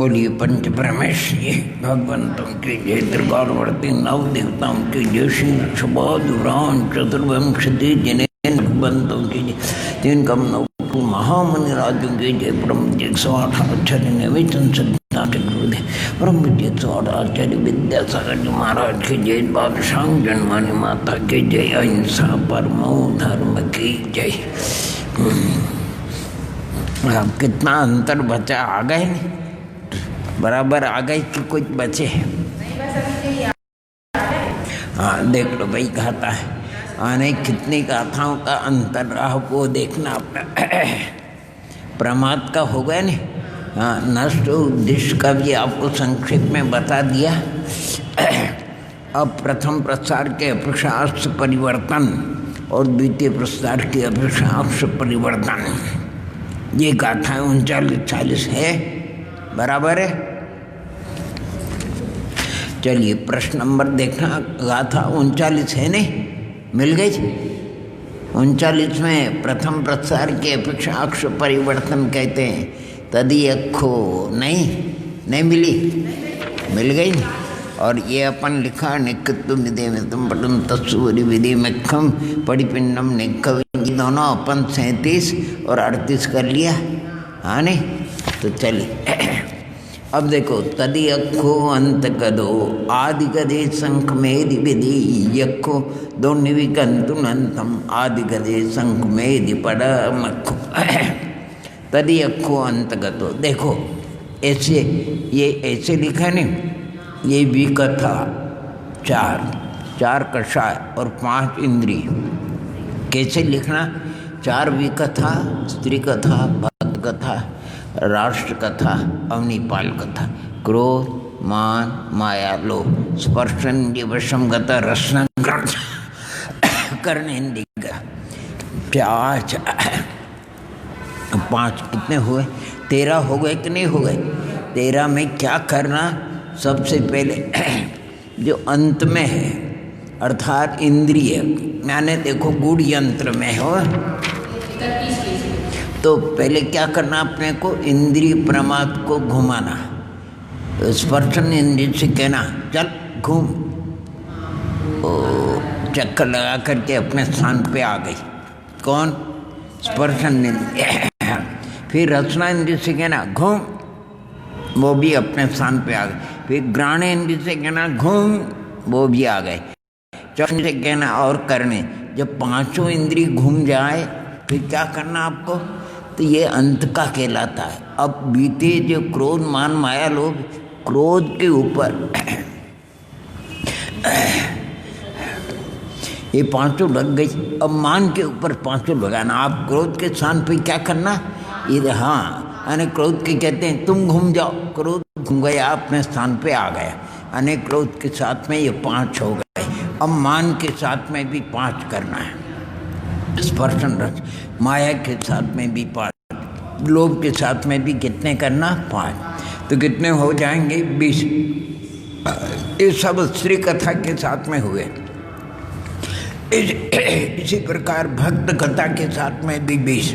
बोलिए पंच परमेश्वरी भगवंतों की जय, त्रिकालवर्ती नव देवताओं की जय, श्री शुभादुरान चतुर्वंशति जिन्हें भगवंतों की जय, तीन कम नव महामुनि राजों की जय, ब्रह्म जी 108 आचार्य निवेदन सत्ता चक्रुदे ब्रह्म जी 108 आचार्य विद्यासागर जी महाराज की जय, बादशाह जन्मानी माता की जय, अहिंसा परमो धर्म की जय। अब कितना अंतर बचा, आ गए नहीं बराबर आ गए कि कुछ बचे? हाँ देख लो भाई, गाथा है आने कितनी गाथाओं का अंतर रहा वो देखना अपना। प्रमाद का हो गया नहीं। हाँ, नष्ट उद्देश्य का भी आपको संक्षेप में बता दिया। अब प्रथम प्रसार के अपेक्षांश परिवर्तन और द्वितीय प्रसार के अपेक्षांश परिवर्तन, ये गाथा 39-40 है, बराबर है। चलिए प्रश्न नंबर देखना, गाथा 39 है नहीं, मिल गई। 39 में प्रथम प्रसार के अपेक्षांश परिवर्तन कहते हैं, तदी अखो नहीं मिली, मिल गई। और ये अपन लिखा निकत्व विधि में तुम पटन तत्सूरी विधि में खम पड़िपिंडम निकव, दोनों अपन 37 और 38 कर लिया। हाँ नहीं, तो चलिए अब देखो, तदि अखो अंत कदो आदि गदे शंख मेदि विधि यखो दो निविकंतुनंतम आदि गदे शंख मेदि पड़मखो। तदि अखो अंत कदो, देखो ऐसे, ये ऐसे लिखा नहीं, ये विकथा 4 कषाय और 5 इंद्रिय, कैसे लिखना? 4 विकथा, स्त्री कथा, भक्त कथा, राष्ट्र कथा, अवनीपाल कथा, क्रोध मान माया लोभ स्पर्शन वशम गता रसना कर्णेन्द्रिय 5 कितने हुए? 13 हो गए कि नहीं हो गए? 13 में क्या करना? सबसे पहले जो अंत में है अर्थात इंद्रिय, मैंने देखो गुड़ यंत्र में हो, तो पहले क्या करना अपने को? इंद्रिय प्रमाद को घुमाना। स्पर्शन इंद्रिय से कहना चल घूम, चक्कर लगा करके अपने स्थान पे आ गई। कौन? स्पर्शन इंद्रिय। फिर रचना इंद्रिय से कहना घूम, वो भी अपने स्थान पे आ गए। फिर ग्राण इंद्रिय से कहना घूम, वो भी आ गए। चरण से कहना और करने, जब 5 इंद्रिय घूम जाए फिर क्या करना आपको? तो ये अंत का कहलाता है। अब बीते जो क्रोध मान माया लोभ, क्रोध के ऊपर ये 5 लग गई, अब मान के ऊपर 5 लगाना। आप क्रोध के स्थान पे क्या करना? ये हाँ, अनेक क्रोध के कहते हैं तुम घूम जाओ, क्रोध घूम गया अपने स्थान पे आ गया, अनेक क्रोध के साथ में ये 5 हो गए। अब मान के साथ में भी 5 करना है, स्पर्शन रस माया के साथ में भी 5, लोभ के साथ में भी कितने करना? 5, तो कितने हो जाएंगे? 20। ये सब स्त्री कथा के साथ में हुए। इसी प्रकार भक्त कथा के साथ में भी 20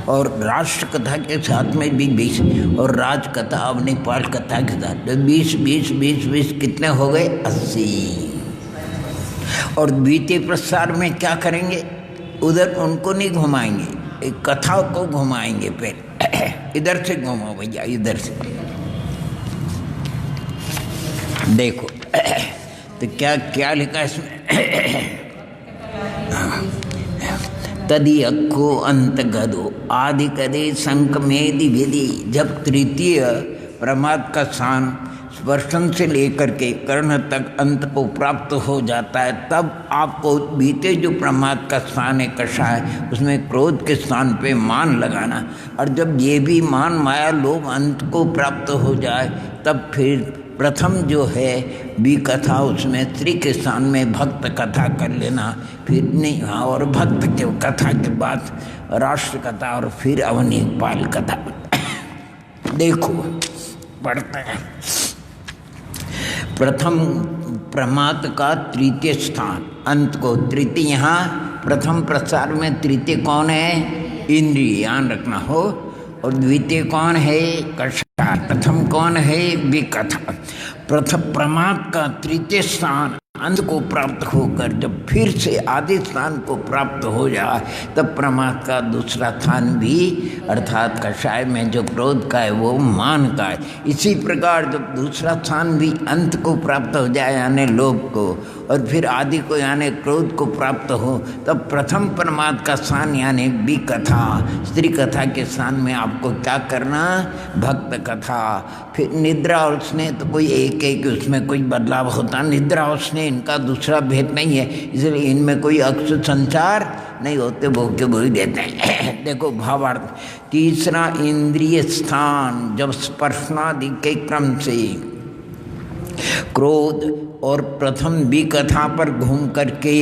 और राष्ट्र कथा के साथ में भी 20 और राज कथा अवनीपाल कथा के साथ 20 कितने हो गए? 80। और द्वितीय प्रसार में क्या करेंगे? उधर उनको नहीं घुमाएंगे, एक कथा को घुमाएंगे। फिर इधर से घुमाओ भैया, इधर से देखो। तो क्या लिखा इसमें? तदि अक्को अंत गदो आदि कदे शंख मेदि विधि, जब तृतीय प्रमाद का स्थान स्पर्शन से लेकर के कर्ण तक अंत को प्राप्त हो जाता है, तब आपको बीते जो प्रमाद का स्थान है कषाय, उसमें क्रोध के स्थान पे मान लगाना। और जब ये भी मान माया लोभ अंत को प्राप्त हो जाए, तब फिर प्रथम जो है बी कथा, उसमें स्त्री के स्थान में भक्त कथा कर लेना। फिर नहीं, हाँ, और भक्त के कथा के बाद राष्ट्र कथा और फिर अवनीपाल कथा। देखो पढ़ते हैं, प्रथम प्रमाद का तृतीय स्थान, अंत को तृतीय, यहाँ प्रथम प्रसार में तृतीय कौन है? इंद्रिय ध्यान रखना हो। और द्वितीय कौन है? कषाय। प्रथम कौन है? विकथा। प्रथम प्रमाद का तृतीय स्थान अंत को प्राप्त होकर जब फिर से आदि स्थान को प्राप्त हो जाए तब प्रमाद का दूसरा स्थान भी अर्थात कषाय में जो क्रोध का है वो मान का है। इसी प्रकार जब दूसरा स्थान भी अंत को प्राप्त हो जाए यानी लोभ को, और फिर आदि को यानी क्रोध को प्राप्त हो, तब प्रथम प्रमाद का स्थान यानी विकथा स्त्री कथा के स्थान में आपको क्या करना? भक्त कथा। फिर निद्रा और स्नेह तो कोई एक एक उसमें कोई बदलाव होता, निद्रा और स्नेह इनका दूसरा भेद नहीं है, इसलिए इनमें कोई अक्ष संचार नहीं होते, वो के वो ही देते हैं। देखो भावार्थ। तीसरा इंद्रिय स्थान जब स्पर्शनादि के क्रम से क्रोध और प्रथम विकथा पर घूम करके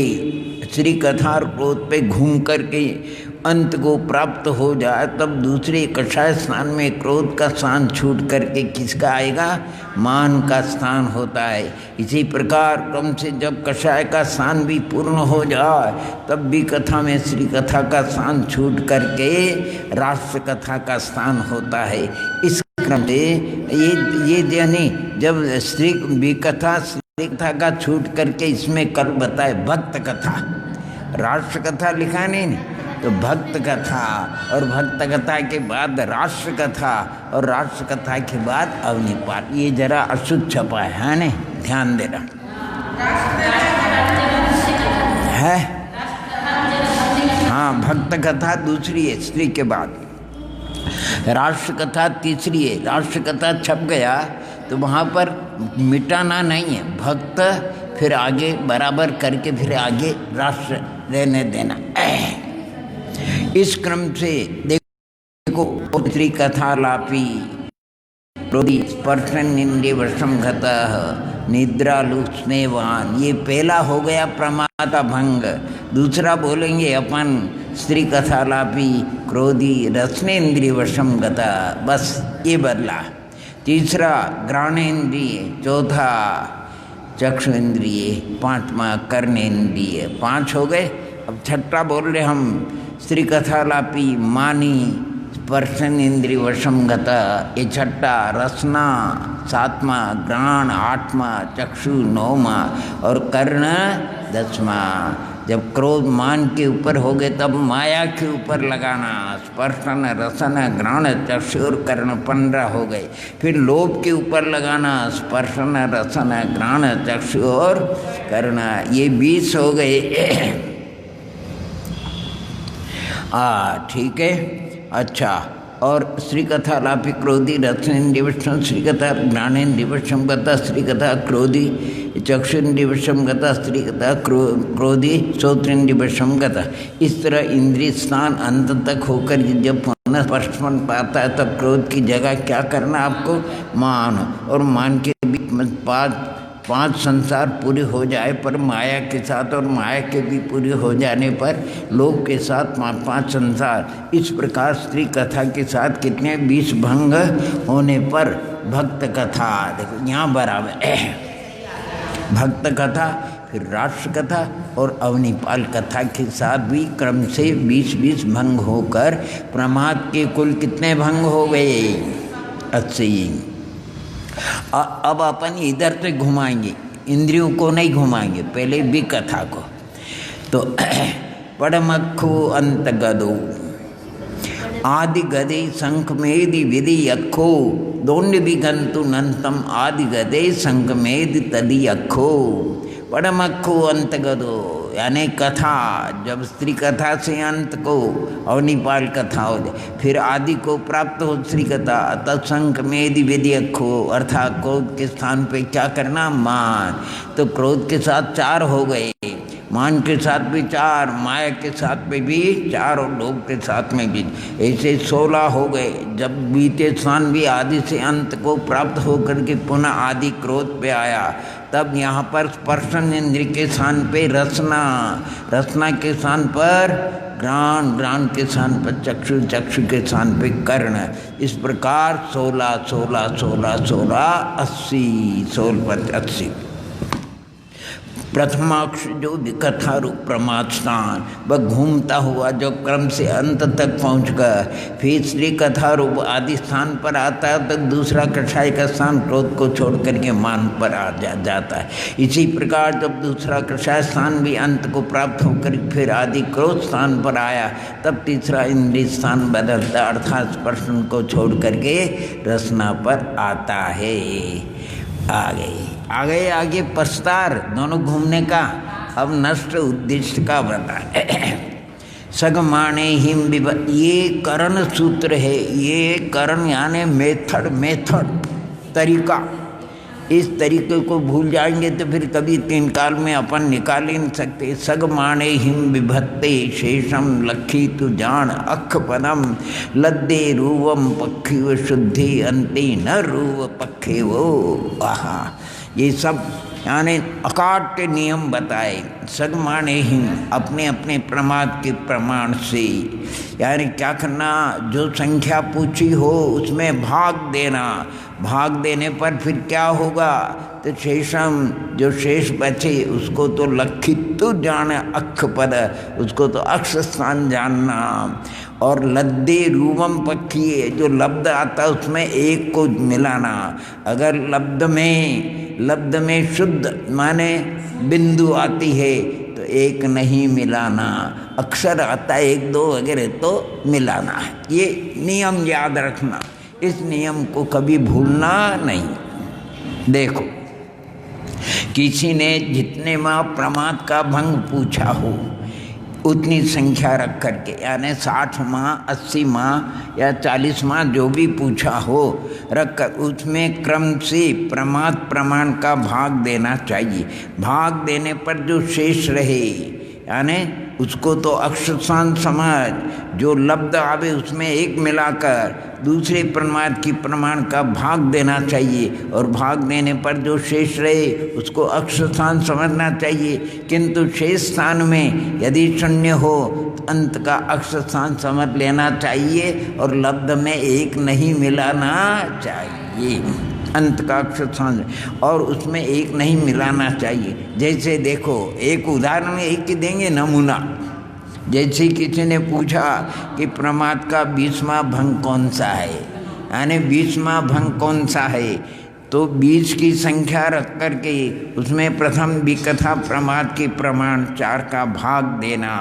श्री कथा और क्रोध पे घूम करके अंत को प्राप्त हो जाए तब दूसरे कषाय स्थान में क्रोध का स्थान छूट करके किसका आएगा? मान का स्थान होता है। इसी प्रकार क्रम से जब कषाय का स्थान भी पूर्ण हो जाए तब भी कथा में श्री कथा का स्थान छूट करके राष्ट्र कथा का स्थान होता है। इस क्रम से ये यानी जब श्री विकथा श्री कथा का छूट करके इसमें कल बताए भक्त कथा, राष्ट्र कथा लिखा नहीं तो भक्त कथा, और भक्त कथा के बाद राष्ट्र कथा, और राष्ट्र कथा के बाद अवनिपात। ये जरा अशुद्ध छपा है ना, ध्यान देना है। हाँ, भक्त कथा दूसरी है स्त्री के बाद, राष्ट्र कथा तीसरी है। राष्ट्र कथा छप गया तो वहाँ पर मिटाना नहीं है, भक्त फिर आगे बराबर करके फिर आगे राष्ट्र रहने देना। इस क्रम से देखो स्त्री कथा लापी क्रोधी स्पर्शन इंद्रिय वशम गतः निद्रालु स्नेहवान, ये पहला हो गया प्रमाद भंग। दूसरा बोलेंगे अपन स्त्री कथा लापी क्रोधी रसनेन्द्रिय वशम गता, बस ये बदला। तीसरा घ्राणेन्द्रिय, चौथा चक्षु इंद्रिय, पांचवा कर्णेन्द्रिय, 5 हो गए। अब छठा बोल रहे हम स्त्री कथा लापी मानी स्पर्शन इंद्रिय वशम गता, ये छठा। रसना 7वां, घ्राण 8वां, चक्षु 9वां और कर्ण 10वां। जब क्रोध मान के ऊपर हो गए तब माया के ऊपर लगाना, स्पर्शन रसन घ्राण चक्षु और कर्ण 15 हो गए। फिर लोभ के ऊपर लगाना, स्पर्शन रसन घ्राण चक्षु और कर्ण, ये 20 हो गए। ठीक है, अच्छा। और श्री कथा लापी क्रोधी रसनेन्द्रियवशम, श्री कथा घ्राणेन्द्रियवशम गता, श्री कथा क्रोधी चक्षुन्द्रियवशम गता, स्त्री कथा क्रोधी श्रोत्रेन्द्रियवशम गता। इस तरह इंद्रिय स्थान अंत तक होकर जब पुनः स्पर्शन पाता है तब क्रोध की जगह क्या करना आपको? मान। और मान के बीच में पांच संसार पूरे हो जाए पर माया के साथ, और माया के भी पूरे हो जाने पर लोभ के साथ 5 संसार। इस प्रकार स्त्री कथा के साथ कितने 20 भंग होने पर भक्त कथा, देखो यहाँ बराबर है। भक्त कथा, फिर राष्ट्र कथा और अवनिपाल कथा के साथ भी क्रम से 20-20 भंग होकर प्रमाद के कुल कितने भंग हो गए? 80। अब अपन इधर से घुमाएंगे, इंद्रियों को नहीं घुमाएंगे, पहले भी कथा को। तो पड़मक्खु अंत गदो आदि गदे शंख मेदि विधि अखो दोंड विगंतु नंतम आदि गदे शंख मेदि तदि अखो। पड़मक्खु अंत गदो यानी कथा, जब स्त्री कथा से अंत को अवनिपाल कथा हो जाए, फिर आदि को प्राप्त हो स्त्री कथा, तत्संख मेदि विधि अखो, अर्थात क्रोध के स्थान पे क्या करना? मान। तो क्रोध के साथ 4 हो गए, मान के साथ भी 4, माया के साथ में भी 4 और लोभ के साथ में भी, ऐसे 16 हो गए। जब बीते स्थान भी आदि से अंत को प्राप्त होकर के पुनः आदि क्रोध पे आया तब यहाँ पर स्पर्शन इंद्रिय के स्थान पे रसना, रसना के स्थान पर घ्राण, घ्राण के स्थान पर चक्षु, चक्षु के स्थान पे कर्ण। इस प्रकार 16, 16, 16, 16, 80, 16 पर 80। प्रथमाक्ष जो कथा रूप प्रमाद स्थान वह घूमता हुआ जो क्रम से अंत तक पहुँचकर फिर श्री कथा रूप आदि स्थान पर आता है, तो दूसरा कषाय का स्थान क्रोध को छोड़ करके मान पर आ जाता है। इसी प्रकार जब दूसरा कषाय स्थान भी अंत को प्राप्त होकर फिर आदि क्रोध स्थान पर आया, तब तीसरा इंद्रिय स्थान बदलता अर्थात स्पर्शन को छोड़ करके रसना पर आता है। आगे पस्तार दोनों घूमने का। अब नष्ट उद्देश्य का बताए। सगमाणे हिम विभत, ये करण सूत्र है। ये करण यानी मेथड तरीका। इस तरीके को भूल जाएंगे तो फिर कभी तीन काल में अपन निकाल ही नहीं सकते। सगमाणे हिम विभत्ते शेषम लखी तु जान अख पदम लद्दे रूवम पक्षी व शुद्धि अंते न रूव पक्षे वो। आहा, ये सब यानी अकाट्य नियम बताए। सगमाणे हिम, अपने अपने प्रमाद के प्रमाण से, यानी क्या करना, जो संख्या पूछी हो उसमें भाग देना। भाग देने पर फिर क्या होगा, तो शेषम, जो शेष बचे उसको तो लक्षित जाने अक्ष पद, उसको तो अक्ष स्थान जानना। और लद्दे रूवम पक्षी, जो लब्ध आता उसमें एक को मिलाना। अगर लब्ध में शुद्ध माने बिंदु आती है तो एक नहीं मिलाना, अक्षर आता है एक दो वगैरह तो मिलाना है। ये नियम याद रखना, इस नियम को कभी भूलना नहीं। देखो, किसी ने जितने माह प्रमाद का भंग पूछा हो उतनी संख्या रख करके, यानी 60 माह 80 माह या 40 माह जो भी पूछा हो रख कर उसमें क्रम से प्रमाद प्रमाण का भाग देना चाहिए। भाग देने पर जो शेष रहे यानी उसको तो अक्षरशान समझ, जो लब्ध आवे उसमें एक मिलाकर दूसरे प्रमाद की प्रमाण का भाग देना चाहिए। और भाग देने पर जो शेष रहे उसको अक्षरशान समझना चाहिए। किंतु शेष स्थान में यदि शून्य हो तो अंत का अक्षरशान समझ लेना चाहिए और लब्ध में एक नहीं मिलाना चाहिए। अंत का अक्षरशान और उसमें एक नहीं मिलाना चाहिए। जैसे देखो, एक उदाहरण एक ही देंगे नमूना। जैसे किसी ने पूछा कि प्रमाद का 20वां भंग कौन सा है, यानी 20वां भंग कौन सा है, तो 20 की संख्या रख करके उसमें प्रथम विकथा प्रमाद के प्रमाण 4 का भाग देना।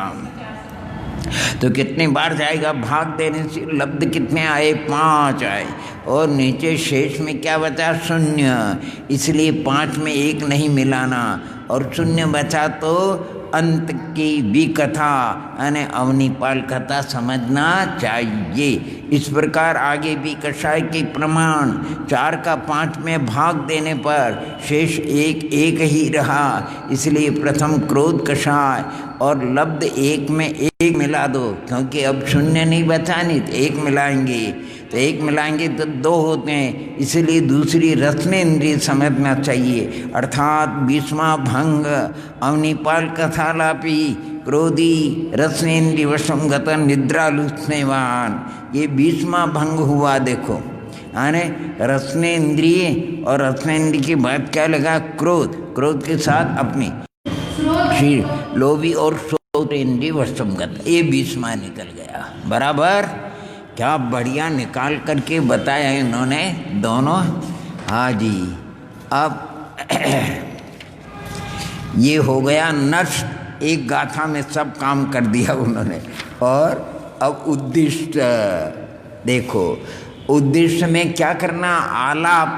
तो कितनी बार जाएगा, भाग देने से लब्ध कितने आए, 5 आए और नीचे शेष में क्या बचा, 0। इसलिए 5 में एक नहीं मिलाना और 0 बचा तो अंत की भी कथा यानी अवनिपाल कथा समझना चाहिए। इस प्रकार आगे भी कषाय के प्रमाण 4 का 5 में भाग देने पर शेष एक ही रहा। इसलिए प्रथम क्रोध कषाय और लब्ध एक में एक मिला दो, क्योंकि अब 0 नहीं बचा, नहीं तो एक मिलाएंगे तो एक मिलाएंगे तो 2 होते हैं। इसलिए दूसरी रसनेन्द्रिय समझना चाहिए। अर्थात 20वां भंग अवनिपाल कथालापी क्रोधी रसनेन्द्रिय वशम गतन निद्रालुस्नेवान, ये 20वां भंग हुआ। देखो यानी रसनेन्द्रिय और रसनेन्द्रिय की बात क्या लगा, क्रोध के साथ अपनी लोभी और श्रोतेन्द्रिय वशम गत, ये 20वां निकल गया। बराबर, क्या बढ़िया निकाल करके बताया इन्होंने दोनों। हाँ जी, अब ये हो गया नष्ट, एक गाथा में सब काम कर दिया उन्होंने। और अब उद्दिष्ट देखो, उद्देश्य में क्या करना, आलाप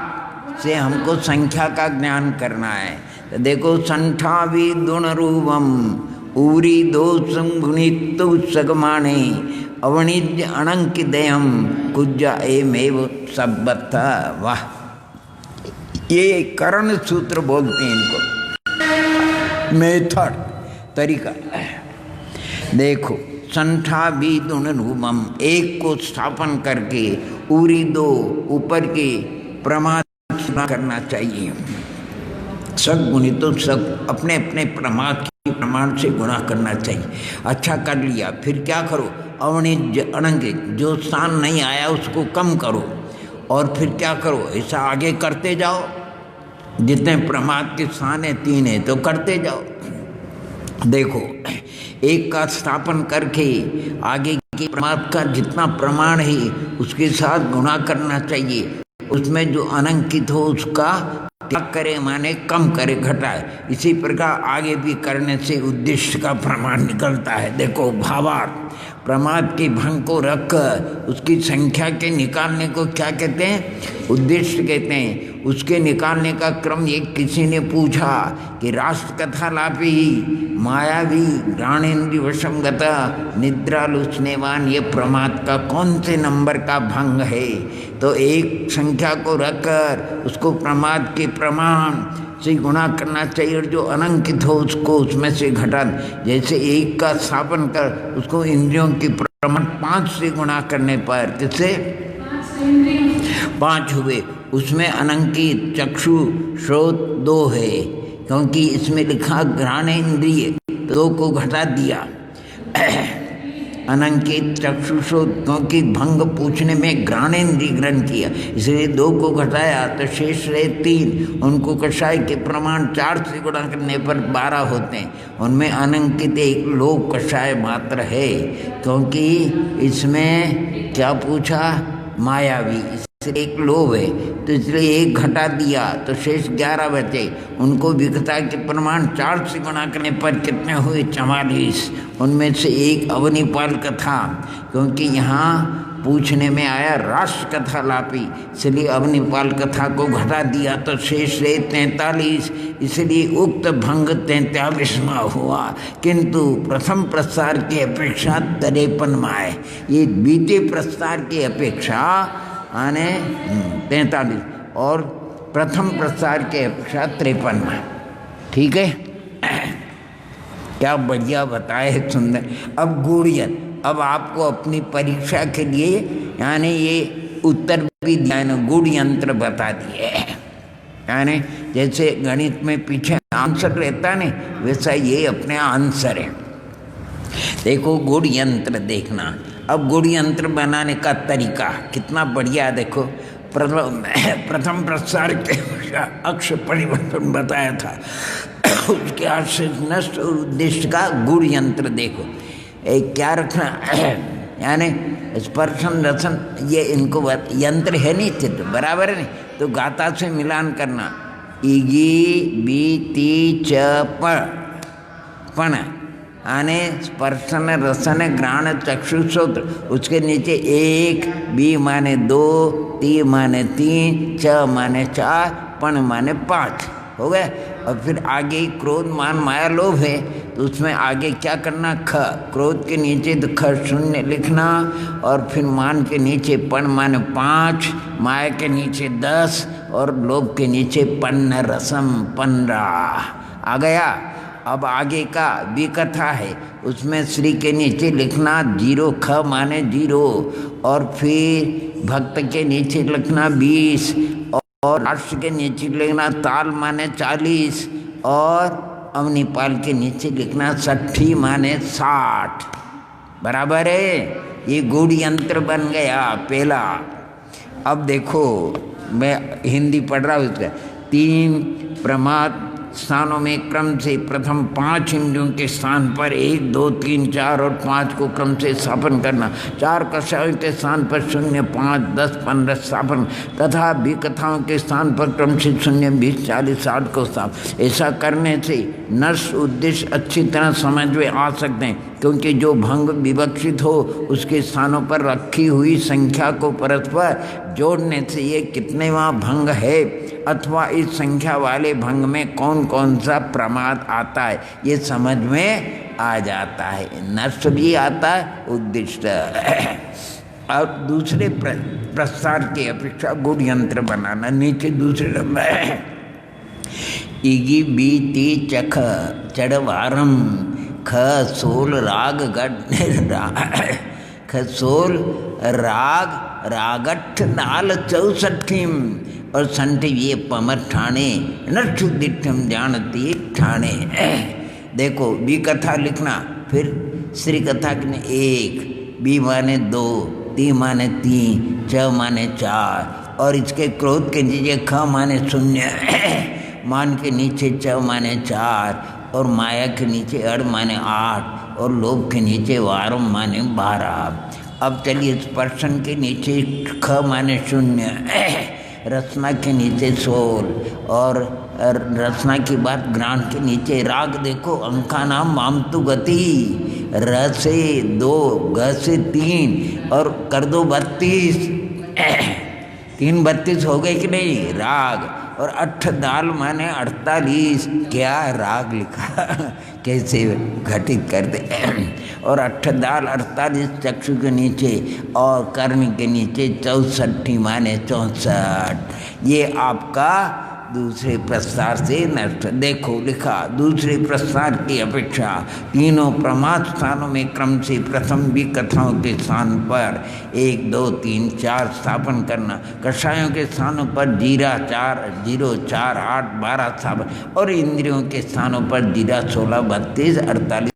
से हमको संख्या का ज्ञान करना है। तो देखो, संठावी गुण रूपम ऊरी दोषम गुणितु सगमाणे अवणिज अणंकिदयम कुज्जा एमेव सबथ। वाह, ये करण सूत्र बोलते हैं इनको, मेथड तरीका। देखो, संठा भी दुण रूपम, एक को स्थापन करके उरी दो ऊपर के प्रमाद करना चाहिए। सग गुणितो सग, अपने अपने प्रमाद के प्रमाण से गुणा करना चाहिए। अच्छा कर लिया, फिर क्या करो, अवणिज अणंगित, जो स्थान नहीं आया उसको कम करो और फिर क्या करो, ऐसा आगे करते जाओ। जितने प्रमाद के स्थान है 3 है तो करते जाओ। देखो, एक का स्थापन करके आगे के प्रमाद का जितना प्रमाण है उसके साथ गुणा करना चाहिए। उसमें जो अनंकित हो उसका त्याग करे, माने कम करे, घटाए। इसी प्रकार आगे भी करने से उद्देश्य का प्रमाण निकलता है। देखो, भावार्थ प्रमाद के भंग को रखकर उसकी संख्या के निकालने को क्या कहते हैं? उद्देश्य कहते हैं। उसके निकालने का क्रम एक किसी ने पूछा कि राष्ट्र कथा लापी मायावी ज्ञानेन्द्रिय वशंगता निद्रालुचनेवान, ये प्रमाद का कौन से नंबर का भंग है? तो एक संख्या को रखकर उसको प्रमाद के प्रमाण से गुणा करना चाहिए और जो अनंकित हो उसको उसमें से घटा। जैसे 1 का स्थापन कर उसको इंद्रियों की प्रमाण 5 से गुणा करने पर किससे 5 हुए। उसमें अनंकित चक्षु श्रोत 2 है, क्योंकि इसमें लिखा घ्राणेन्द्रिय, 2 को घटा दिया। अनंकित चक्षुषोत, क्योंकि भंग पूछने में घ्राणेन्द्रिय ग्रहण किया, इसलिए 2 को घटाया तो शेष रहे 3। उनको कषाय के प्रमाण 4 से गुणा करने पर 12 होते हैं। उनमें अनंकित एक लोक कषाय मात्र है, क्योंकि इसमें क्या पूछा? मायावी, इसलिए एक लोभ है, तो इसलिए 1 घटा दिया तो शेष 11 बचे। उनको विकता के प्रमाण 4 से गुणा करने पर कितने हुए? 44। उनमें से एक अवनिपाल कथा, क्योंकि यहाँ पूछने में आया राष्ट्र कथा लापी, इसलिए अवनिपाल कथा को घटा दिया तो शेष रहे 43। इसलिए उक्त भंग 43वां हुआ, किंतु प्रथम प्रस्तार की अपेक्षा 53वां है। ये बीते प्रस्तार की अपेक्षा आने 43 और प्रथम प्रस्तार की अपेक्षा 53। ठीक है, क्या बढ़िया बताए, सुंदर। अब गुणियत, अब आपको अपनी परीक्षा के लिए यानी ये उत्तर भी दिया है, गुण यंत्र बता दिए। यानी जैसे गणित में पीछे आंसर रहता है ना, वैसा ये अपने आंसर है। देखो, गुण यंत्र देखना। अब गुण यंत्र बनाने का तरीका कितना बढ़िया। देखो, प्रथम प्रसार के अक्ष परिवर्तन बताया था, उसके आशय नष्ट और उद्देश्य का गुण यंत्र देखो। एक क्या रखना यानी स्पर्शन रसन, ये इनको यंत्र है नहीं, चित्र बराबर है नहीं, तो गाता से मिलान करना। इगी बीती च पण आने स्पर्शन रसन घ्राण चक्षु श्रोत्र, उसके नीचे 1, बी माने 2, ती माने 3, च माने 4, पण माने 5 हो गए। और फिर आगे क्रोध मान माया लोभ है, तो उसमें आगे क्या करना? ख, क्रोध के नीचे तो ख शून्य लिखना, और फिर मान के नीचे पण माने 5, माया के नीचे 10 और लोभ के नीचे पन्न रसम 15 आ गया। अब आगे का भी कथा है, उसमें श्री के नीचे लिखना 0, ख माने 0, और फिर भक्त के नीचे लिखना 20, और राष्ट्र के नीचे लिखना ताल माने 40, और अवनिपाल के नीचे लिखना 60 माने 60। बराबर है, ये गुण यंत्र बन गया पहला। अब देखो, मैं हिंदी पढ़ रहा हूँ इसका। 3 प्रमाद स्थानों में क्रम से प्रथम 5 इंद्रियों के स्थान पर 1, 2, 3, 4 और 5 को क्रम से स्थापन करना। 4 कषायों के स्थान पर 0, 5, 10, 15 स्थापन, तथा विकथाओं के स्थान पर क्रम से 0, 20, 40, 60 को स्थापन। ऐसा करने से नष्ट उद्देश्य अच्छी तरह समझ में आ सकते हैं, क्योंकि जो भंग विवक्षित हो उसके स्थानों पर रखी हुई संख्या को परस्पर जोड़ने से ये कितनेवां भंग है अथवा इस संख्या वाले भंग में कौन कौन सा प्रमाद आता है ये समझ में आ जाता है। नष्ट भी आता है, उद्दिष्ट। और दूसरे प्रस्तार की अपेक्षा गुण यंत्र बनाना। नीचे दूसरे नंबर इगी बीती चख चढ़वारम ख सोल राग गढ़ खसोल राग रागठ नाल 64 और संठ ये पमर ठाणे नक्षु दिठम जानती ठाणे। देखो, बी कथा लिखना, फिर श्री कथा के 1, बी माने 2, ती माने 3, च माने 4 और इसके क्रोध के नीचे ख माने 0 मान के नीचे च माने 4 और माया के नीचे अड़ माने 8 और लोभ के नीचे वारम माने 12। अब चलिए स्पर्शन के नीचे ख माने 0, रचना के नीचे 16 और रचना की बात ग्राण के नीचे राग। देखो अंका नाम मामतु गति, र से 2, ग से 3 और कर दो 32, 3 32 हो गए कि नहीं राग। और 8 दाल माने 48, क्या राग लिखा कैसे घटित कर दे। और 8 दाल 48 चक्षु के नीचे और कर्ण के नीचे 64 माने 64। ये आपका दूसरे प्रस्तार से नष्ट। देखो लिखा दूसरे प्रस्तार की अपेक्षा तीनों प्रमाद स्थानों में क्रम से प्रथम भी कथाओं के स्थान पर 1 2 3 4 स्थापन करना, कषायों के स्थानों पर 0 4 0 4 8 12 स्थापन और इंद्रियों के स्थानों पर 0 16 32 48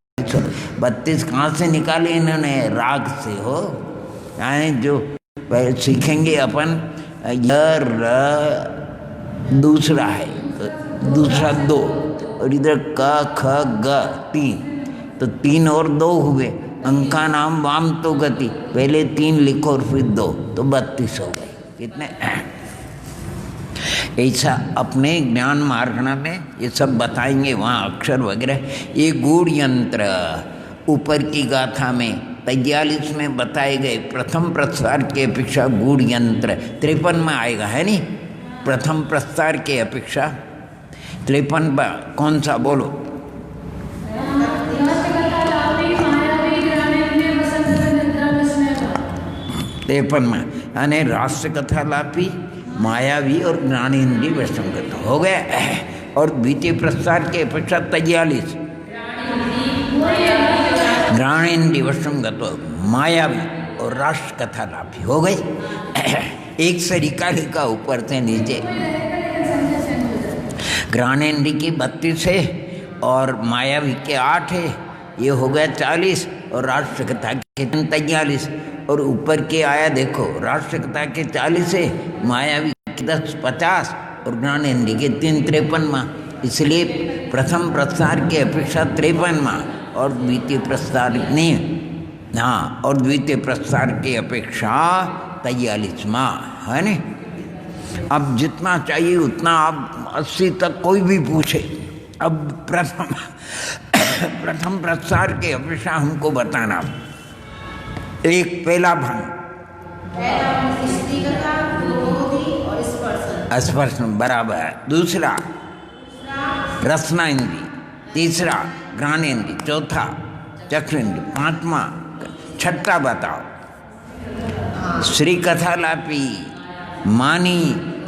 32 कहाँ से निकाले इन्होंने? राग से हो। यानी जो सीखेंगे अपन दूसरा है, दूसरा 2 और इधर क ख ग 3, तो 3 और 2 हुए। अंका नाम वाम तो गति, पहले 3 लिखो और फिर 2 तो 32 हो गए। कितने? ऐसा अपने ज्ञान मार्गना में ये सब बताएंगे, वहाँ अक्षर वगैरह। ये गूढ़ यंत्र ऊपर की गाथा में 43 में बताए गए प्रथम प्रस्तार की अपेक्षा गूढ़ यंत्र 53 में आएगा, है नहीं? प्रथम प्रस्तार की अपेक्षा 53 पर कौन सा बोलो? 53 में यानी राष्ट्र कथा लापी, मायावी और ज्ञानेन्द्रिय वशंगत हो गया। और द्वितीय प्रस्तार की अपेक्षा 43 ज्ञानेन्द्रिय वशंगत, मायावी और राष्ट्र कथा लापी हो गई। एक सरिका लिखा ऊपर से नीचे। ज्ञानेन्द्रिय की 32 है और मायावी के 8 है, ये हो गया 40 और राष्ट्र कथा के 43। और ऊपर के आया देखो राष्ट्र कथा के 40 है, मायावी के 10 50 और ज्ञानेन्द्रिय के 3 53। इसलिए प्रथम प्रस्तार की अपेक्षा 53 और द्वितीय प्रस्तार नहीं, हाँ, और द्वितीय प्रस्तार की अपेक्षा 43 है न। अब जितना चाहिए उतना, अब 80 तक कोई भी पूछे। अब प्रथम प्रस्तार की अपेक्षा हमको बताना। एक पहला भंग स्पर्शन बराबर, दूसरा रसना इंद्रिय, तीसरा ज्ञानेन्द्रिय, चौथा चक्षुरेन्द्रिय, 5वां, 6ठा बताओ श्री कथा लापी, मानी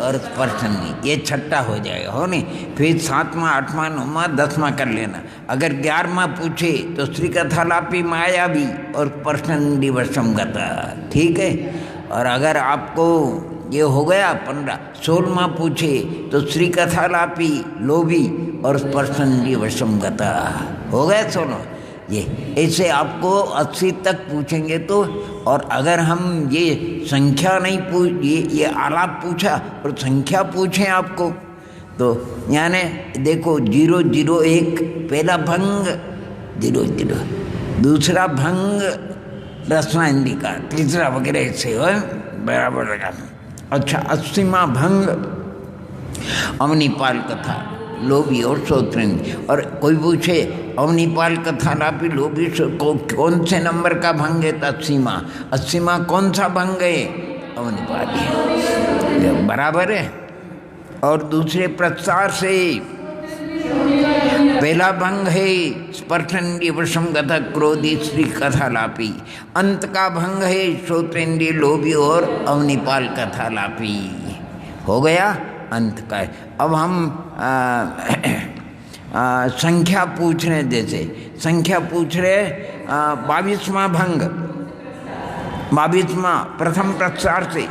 और स्पर्शनी, ये 6ठा हो जाएगा, हो नहीं? फिर 7वां 8वां 9वां 10वां कर लेना। अगर 11वां पूछे तो श्री कथा लापी, मायावी और स्पर्शनी वशंगता, ठीक है। और अगर आपको ये हो गया 15, 16वां पूछे तो श्री कथा लापी, लोभी और स्पर्शनी वशंगता, हो गया 16। ये ऐसे आपको 80 तक पूछेंगे तो। और अगर हम ये संख्या नहीं ये आलाप पूछा और संख्या पूछें आपको तो यानी देखो 0 0 1 पहला भंग 0 0, दूसरा भंग रसना इंद्रिय का, तीसरा वगैरह ऐसे हो बराबर लगा। अच्छा 80वां भंग अवनिपाल कथा, लोभी और श्रोत्रेंद्रिय। और कोई पूछे अवनिपाल कथा लापी, लोभी कौन से नंबर का भंग है? 80वां। 80वां कौन सा भंग है? अवनिपाल, बराबर है। और दूसरे प्रस्तार से पहला भंग है स्पर्शेन्द्रिय वशंगत क्रोधी श्री कथा लापी, अंत का भंग है श्रोत्रेंद्रिय, लोभी और अवनिपाल कथा लापी, हो गया अंत का। अब हम संख्या पूछ रहे, जैसे संख्या पूछ रहे 22वां भंग, 22वां प्रथम प्रस्तार से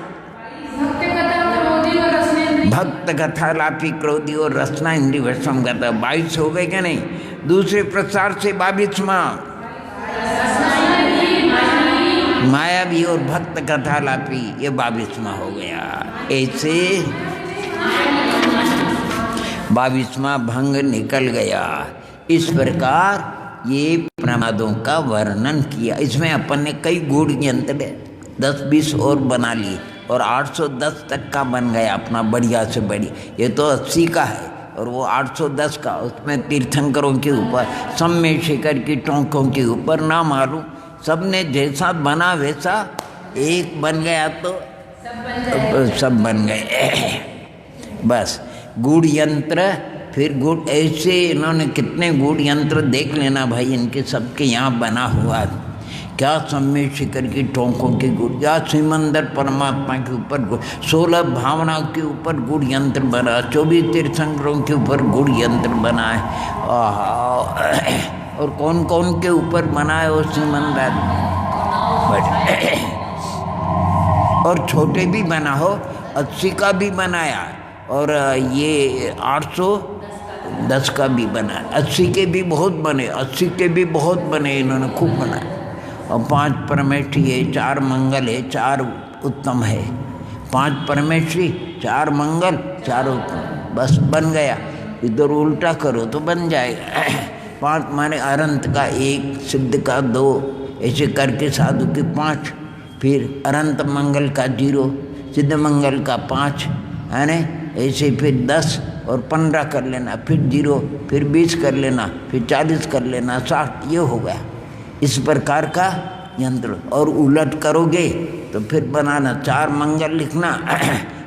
भक्त कथा लापी, क्रोधी और रसना इंद्रिय वशंगत, 22 हो गए क्या नहीं? दूसरे प्रस्तार से 22वां मायावी और भक्त कथा लापी, ये 22वां हो गया। ऐसे 22वां भंग निकल गया। इस प्रकार ये प्रमादों का वर्णन किया। इसमें अपन ने कई गूढ़ यंत्र 10-20 और बना लिए और 810 तक का बन गया अपना बढ़िया से बढ़िया। ये तो 80 का है और वो 810 का। उसमें तीर्थंकरों के ऊपर, सब में शिखर की टोंकों के ऊपर ना मालूम, सब ने जैसा बना वैसा एक बन गया तो सब बन गए। बस गूढ़ यंत्र, फिर गूढ़ ऐसे इन्होंने कितने गूढ़ यंत्र देख लेना भाई, इनके सबके यहाँ बना हुआ। क्या सम्य शिखर की टोंकों के गूढ़, या श्रीमंदर परमात्मा के ऊपर गूढ़, 16 भावनाओं के ऊपर गूढ़ यंत्र बना, 24 तीर्थंकरों के ऊपर गूढ़ यंत्र बना है। और कौन कौन के ऊपर बना है वो श्रीमंदर, और छोटे भी बना हो, 80 का भी बनाया और ये 810 का भी बना। 80 के भी बहुत बने, 80 के भी बहुत बने, इन्होंने खूब बनाए। और 5 परमेष्ठी है, 4 मंगल है, 4 उत्तम है। 5 परमेष्ठी, 4 मंगल, 4 उत्तम, बस बन गया। इधर उल्टा करो तो बन जाएगा। 5 माने अनंत का 1, सिद्ध का 2, ऐसे करके साधु के 5, फिर अनंत मंगल का 0, सिद्ध मंगल का 5, है ना। ऐसे फिर 10 और 15 कर लेना, फिर 0, फिर 20 कर लेना, फिर 40 कर लेना, 60, ये हो गया। इस प्रकार का यंत्र। और उलट करोगे तो फिर बनाना 4 मंगल लिखना,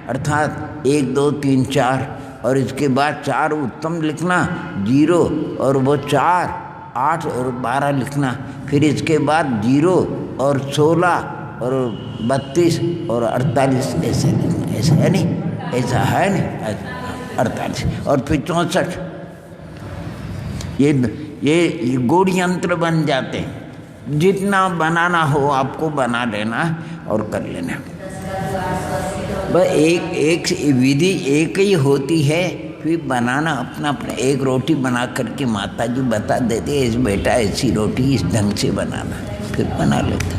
अर्थात 1, 2, 3, 4, और इसके बाद 4 उत्तम लिखना, 0 और वो 4, 8 और 12 लिखना। फिर इसके बाद 0 और 16 और 32 और 48 ऐसे लिखना, ऐसा है नहीं, ऐसा है नहीं, 48 और फिर 64। ये गूढ़ यंत्र बन जाते हैं। जितना बनाना हो आपको बना लेना और कर लेना। बस एक विधि एक ही होती है, फिर बनाना अपना अपना। एक रोटी बना करके माता जी बता देते इस बेटा ऐसी रोटी इस ढंग से बनाना, फिर बना लेता।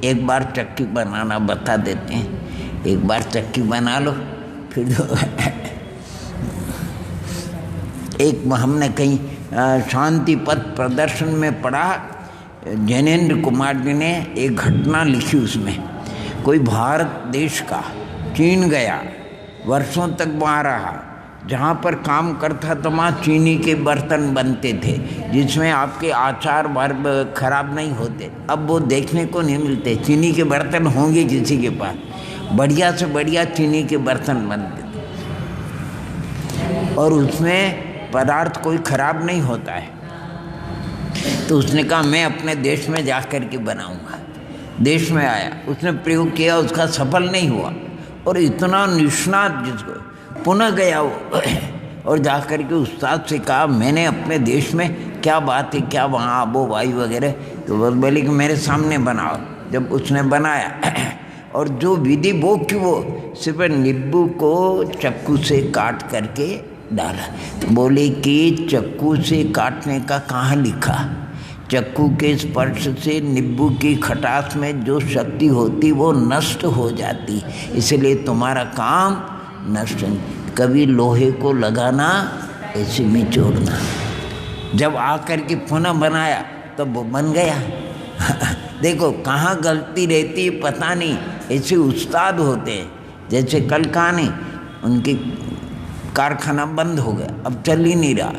एक बार चक्की बनाना बता देते हैं, एक बार चक्की बना लो, फिर एक हमने कहीं शांति पथ प्रदर्शन में पढ़ा, जैनेन्द्र कुमार जी ने एक घटना लिखी। उसमें कोई भारत देश का चीन गया, वर्षों तक वहाँ रहा, जहाँ पर काम करता तो वहाँ चीनी के बर्तन बनते थे जिसमें आपके आचार वर्ग खराब नहीं होते। अब वो देखने को नहीं मिलते। चीनी के बर्तन होंगे किसी के पास, बढ़िया से बढ़िया चीनी के बर्तन बनते थे और उसमें पदार्थ कोई खराब नहीं होता है। तो उसने कहा मैं अपने देश में जा कर के बनाऊंगा। देश में आया, उसने प्रयोग किया, उसका सफल नहीं हुआ और इतना निष्णात जिसको पुनः गया वो और जा कर के उस्ताद से कहा मैंने अपने देश में क्या बात है, क्या वहाँ आबो वायु वगैरह, तो बस बोले कि मेरे सामने बनाओ। जब उसने बनाया और जो विधि वो कि वो सिर्फ नींबू को चक्कू से काट करके डाला, तो बोले कि चक्कू से काटने का कहाँ लिखा, चक्कू के स्पर्श से नींबू की खटास में जो शक्ति होती वो नष्ट हो जाती, इसलिए तुम्हारा काम नष्ट नहीं। कभी लोहे को लगाना ऐसे में जोड़ना। जब आकर के पुनः बनाया तो वो बन गया। देखो कहाँ गलती रहती है पता नहीं, ऐसे उस्ताद होते हैं। जैसे कल कहानी, उनकी कारखाना बंद हो गया, अब चल ही नहीं रहा,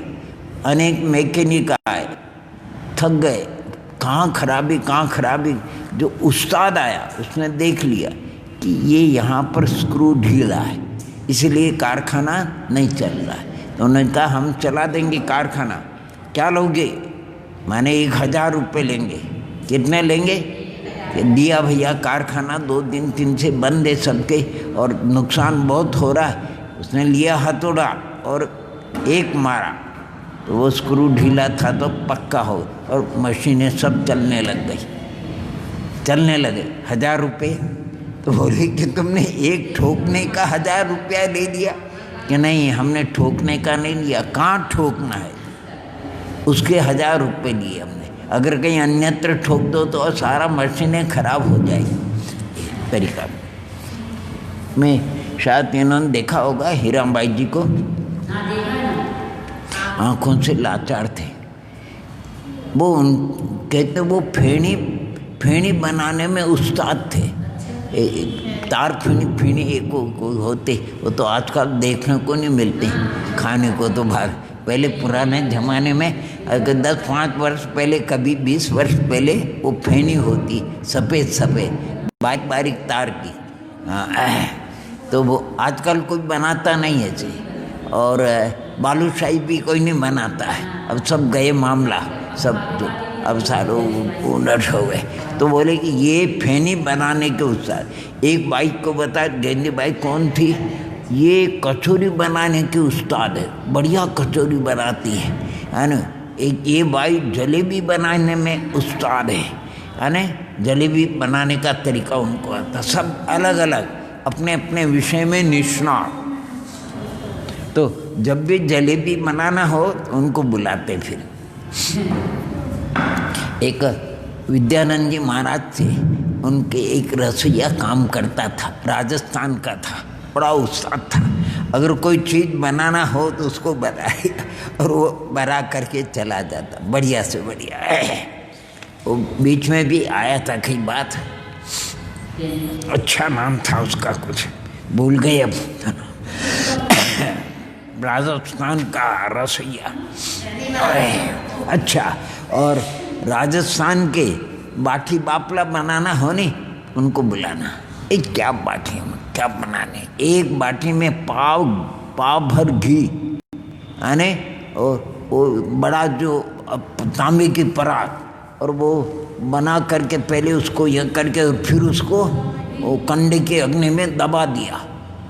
अनेक मैकेनिक आए, थक गए, कहाँ खराबी। जो उस्ताद आया उसने देख लिया कि ये यहाँ पर स्क्रू ढीला है, इसलिए कारखाना नहीं चल रहा है। तो उन्होंने कहा हम चला देंगे कारखाना, क्या लोगे? माने 1000 रुपये लेंगे। कितने लेंगे? दिया भैया, कारखाना 2 दिन 3 से बंद है सबके और नुकसान बहुत हो रहा है। उसने लिया हथौड़ा और एक मारा तो वो स्क्रू ढीला था तो पक्का हो और मशीनें सब चलने लगे। 1000 रुपये। तो बोले कि तुमने एक ठोकने का 1000 रुपया ले लिया? कि नहीं, हमने ठोकने का नहीं लिया, कहाँ ठोकना है उसके 1000 रुपये लिए हमने। अगर कहीं अन्यत्र ठोक दो तो सारा मशीनें खराब हो जाएगी। तरीका में शायद इन्होंने देखा होगा हीराबाई जी को, आँखों से लाचार थे वो। कहते वो फेणी बनाने में उस्ताद थे। तार फेणी एक होते, वो तो आजकल देखने को नहीं मिलते, खाने को तो बाहर। पहले पुराने ज़माने में अगर 10-5 वर्ष पहले, कभी 20 वर्ष पहले वो फेणी होती, सफ़ेद बारीक बारीक तार की। तो वो आजकल कोई बनाता नहीं है जी। और बालूशाही भी कोई नहीं बनाता है, अब सब गए मामला, सब अब सारे उलट हो गए। तो बोले कि ये फेनी बनाने के उस्ताद। एक बाई को बता, गेंदी बाई कौन थी, ये कचौरी बनाने की उस्ताद है, बढ़िया कचौरी बनाती है ना। एक ये बाई जलेबी बनाने में उस्ताद है ना, जलेबी बनाने का तरीका उनको आता। सब अलग अलग अपने अपने विषय में निष्णात। तो जब भी जलेबी बनाना हो तो उनको बुलाते। फिर एक विद्यानंद जी महाराज थे, उनके एक रसोइया काम करता था, राजस्थान का था, बड़ा उस्ताद था। अगर कोई चीज़ बनाना हो तो उसको बनाए और वो बना करके चला जाता, बढ़िया से बढ़िया। वो बीच में भी आया था कई बात, अच्छा नाम था उसका, कुछ भूल गए अब। राजस्थान का रसोइया, अच्छा। और राजस्थान के बाटी बापला बनाना हो नहीं, उनको बुलाना। एक क्या बाटी में क्या बनाने, एक बाटी में पाव भर घी आने, और वो बड़ा जो तांबे की परात, और वो बना करके पहले उसको यह करके, और फिर उसको वो कंडे के अग्नि में दबा दिया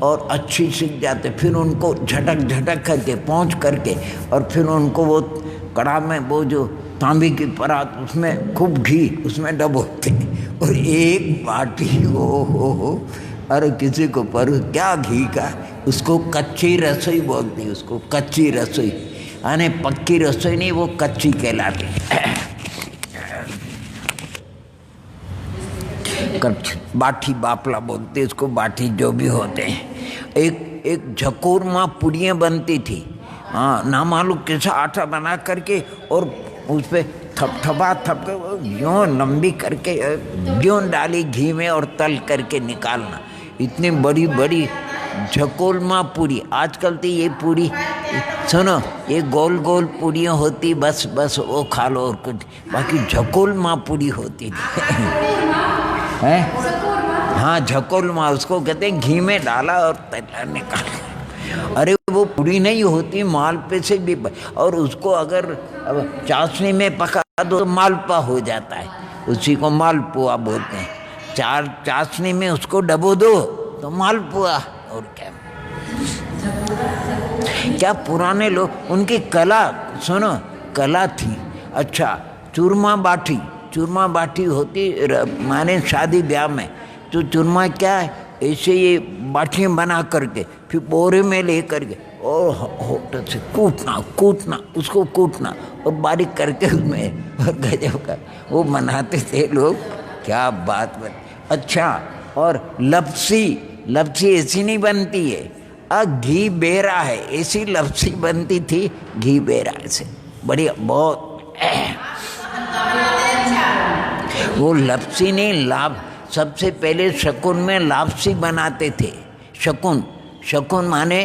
और अच्छी सीख जाते। फिर उनको झटक करके पहुँच करके, और फिर उनको वो कड़ा में वो जो तांबे की परात, उसमें खूब घी उसमें डबोते, और एक बाटी हो अरे किसी को पर क्या घी का, उसको कच्ची रसोई बोलती है, उसको कच्ची रसोई यानी पक्की रसोई नहीं, वो कच्ची कहलाती। बाटी बापला बोलते इसको, बाटी जो भी होते हैं। एक झकोरमा पुड़ियाँ बनती थी, हाँ, ना मालूम कैसा आटा बना करके, और उस पर थप यूँ लंबी करके यूँ डाली घी में और तल करके निकालना। इतनी बड़ी बड़ी झकोरमा पूरी। आजकल तो ये पूरी सुनो, ये गोल गोल पूड़ियाँ होती, बस वो खा लो और कुछ, बाकी झकोरमा पूरी होती थी। है हाँ, झकोरमा उसको कहते हैं, घी में डाला और तला निकाला। अरे वो पूरी नहीं होती, मालपे से भी, और उसको अगर चाशनी में पका दो तो मालपा हो जाता है, उसी को मालपुआ बोलते हैं। चाशनी में उसको डबो दो तो मालपुआ। और क्या पुराने लोग, उनकी कला सुनो, कला थी। अच्छा, चूरमा बाटी होती माने शादी ब्याह में, तो चूरमा क्या है, ऐसे ये बाटियाँ बना करके फिर बोरे में ले करके और होटल से कूटना उसको कूटना और बारीक करके उसमें, और गजब का वो बनाते थे लोग, क्या बात बन। अच्छा, और लपसी ऐसी नहीं बनती है, घी बेरा है, ऐसी लपसी बनती थी घी बेरा से, बढ़िया बहुत। वो लपसी नहीं, सबसे पहले शकुन में लापसी बनाते थे। शकुन माने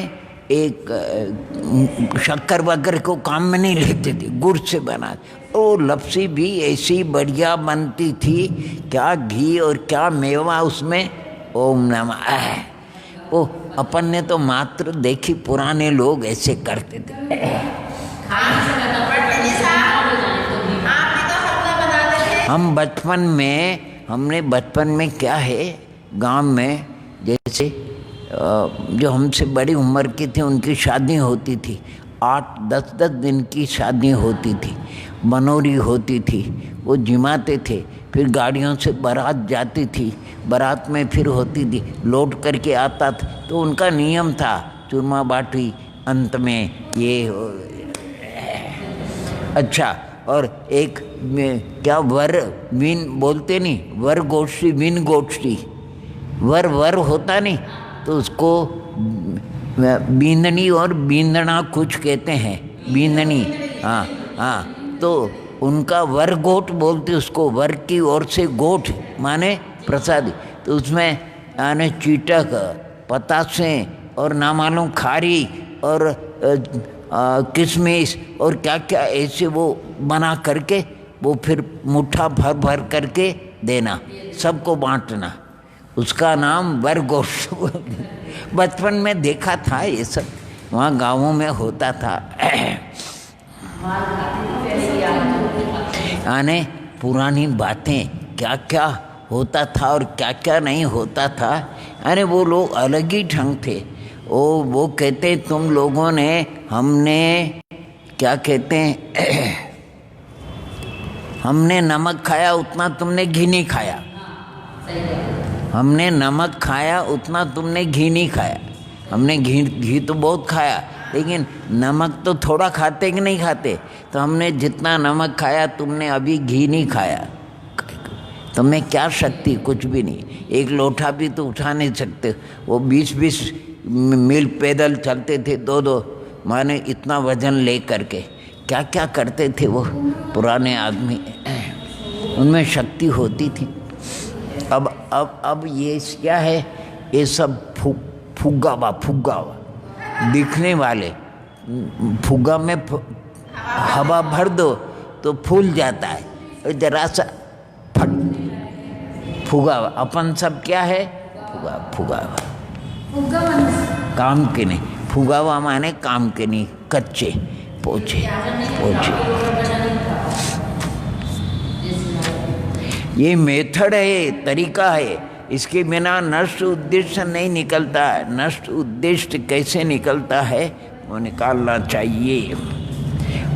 एक शक्कर वगैरह को काम में नहीं लेते थे, गुड़ से बना। वो लपसी भी ऐसी बढ़िया बनती थी, क्या घी और क्या मेवा उसमें। ओम नमः। वो अपन ने तो मात्र देखी, पुराने लोग ऐसे करते थे। हम हमने बचपन में क्या है, गांव में जैसे जो हमसे बड़ी उम्र की थी उनकी शादी होती थी, 8-10 दिन की शादी होती थी, मनोरी होती थी, वो जिमाते थे, फिर गाड़ियों से बारात जाती थी, बारात में फिर होती थी, लौट करके आता था, तो उनका नियम था चूरमा बाटी अंत में ये हो। अच्छा, और एक क्या वीन बोलते नहीं, वीन गोष्ठी, वर होता नहीं, तो उसको बींदनी और बींदना कुछ कहते हैं, बींदनी। हाँ हाँ, तो उनका वर गोट बोलते उसको, वर की ओर से गोट माने प्रसादी। तो उसमें आने चीटक, पतासे और ना मालूम खारी और किशमिश और क्या क्या ऐसे वो बना करके वो फिर मुट्ठा भर भर करके देना, सबको बांटना। उसका नाम वरगोष्ठ। बचपन में देखा था ये सब, वहाँ गाँवों में होता था। आने पुरानी बातें क्या क्या होता था और क्या क्या नहीं होता था। अरे वो लोग अलग ही ढंग थे। वो कहते तुम लोगों ने, हमने क्या कहते हैं, हमने नमक खाया उतना तुमने घी नहीं खाया। हमने नमक खाया उतना तुमने घी नहीं खाया। हमने घी तो बहुत खाया, लेकिन नमक तो थोड़ा खाते कि नहीं खाते। तो हमने जितना नमक खाया तुमने अभी घी नहीं खाया। तुम्हें क्या शक्ति, कुछ भी नहीं। एक लोटा भी तो उठा नहीं सकते। वो 20-20 मील पैदल चलते थे, 2-2 माने इतना वजन ले करके। क्या क्या करते थे वो पुराने आदमी, उनमें शक्ति होती थी। अब ये क्या है, ये सब फुग्गा दिखने वाले। फुग्गा में हवा भर दो तो फूल जाता है, जरा सा फट फुगा। अपन सब क्या है, फुगा काम के नहीं। फुगावा माने काम के नहीं, कच्चे पोछे। ये मेथड है, तरीका है। इसके बिना नष्ट उद्देश्य नहीं निकलता है। नष्ट उद्देश्य कैसे निकलता है वो निकालना चाहिए।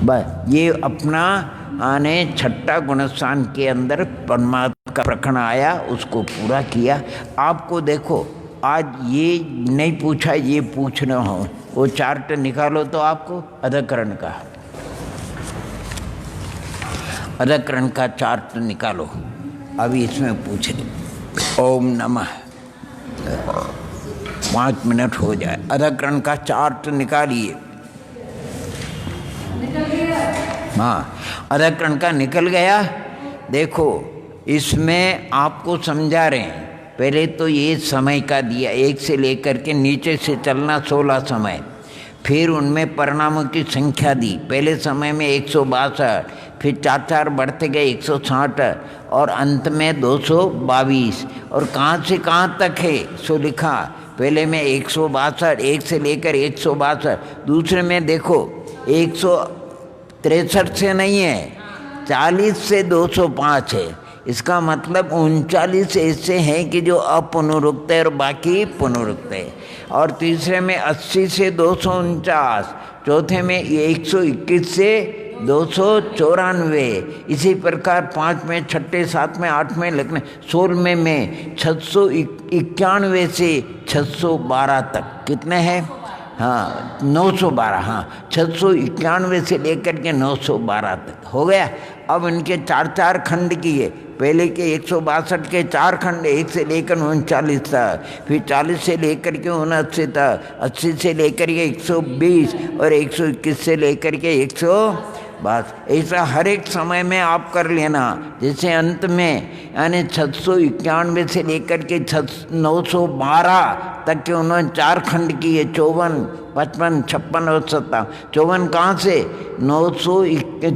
बस ये अपना आने छठा गुणस्थान के अंदर परमात्मा का प्रकरण आया, उसको पूरा किया। आपको देखो आज ये नहीं पूछा, ये पूछना हो, वो चार्ट निकालो तो आपको अधकरण का चार्ट निकालो। अभी इसमें पूछे ओम नमः, 5 मिनट हो जाए। अधकरण का चार्ट निकालिए। हाँ, अधकरण का निकल गया। देखो इसमें आपको समझा रहे हैं। पहले तो ये समय का दिया, 1 से लेकर के नीचे से चलना 16 समय। फिर उनमें परिणामों की संख्या दी। पहले समय में 162, फिर 4 बढ़ते गए 160 और अंत में 222। और कहाँ से कहाँ तक है सो लिखा। पहले में 162, 1 से लेकर 162। दूसरे में देखो 163 से नहीं है, 40 से 205 है। इसका मतलब 39 ऐसे हैं कि जो अपुनरुक्त है और बाकी पुनरुक्त है। और तीसरे में 80 से 249, चौथे में 121 से 294। इसी प्रकार 5 में, 6, 7 में, 8 में, लेकिन 16 में 691 से 612 तक कितने हैं? हाँ 912। हाँ 691 से लेकर के 912 तक हो गया। अब इनके 4 खंड किए। पहले के 162 के 4 खंड, 1 से लेकर 39 तक, फिर 40 से लेकर के 79 तक, 80 से लेकर के 120 और 121 से लेकर के 100। बस ऐसा हर एक समय में आप कर लेना। जैसे अंत में यानी 691 से लेकर के 912 तक के उन्होंने 4 खंड किए, 54, 55, 56 और 57। 54 कहाँ से?